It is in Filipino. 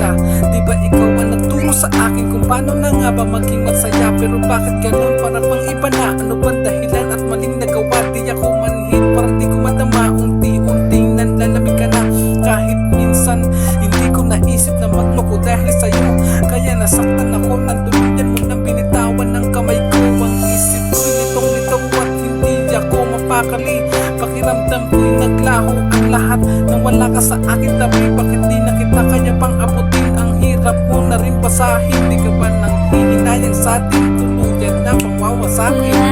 ka. Di ba ikaw ang nagturo sa akin kung paano na nga ba maging masaya? Pero bakit ganun? Para pang iba na. Ano bang dahilan at maling nagawa? Di ako manhid, parang di ko madama. Unti-unting nanlalamig ka na. Kahit minsan hindi ko naisip na magloko dahil sa'yo. Kaya nasaktan ako ng tuluyan mo nang binitawan ng kamay ko. Ang isip ko'y litong-litaw at hindi ako mapakali. Pakiramdam ko'y naglaho ang lahat nang wala ka sa akin tabi. Bakit di na kita kaya pang abutin? Ang hirap mo na rin basahin. Di ka ba nang hihinayang sa atin? Tuluyan na pangwawa sa akin.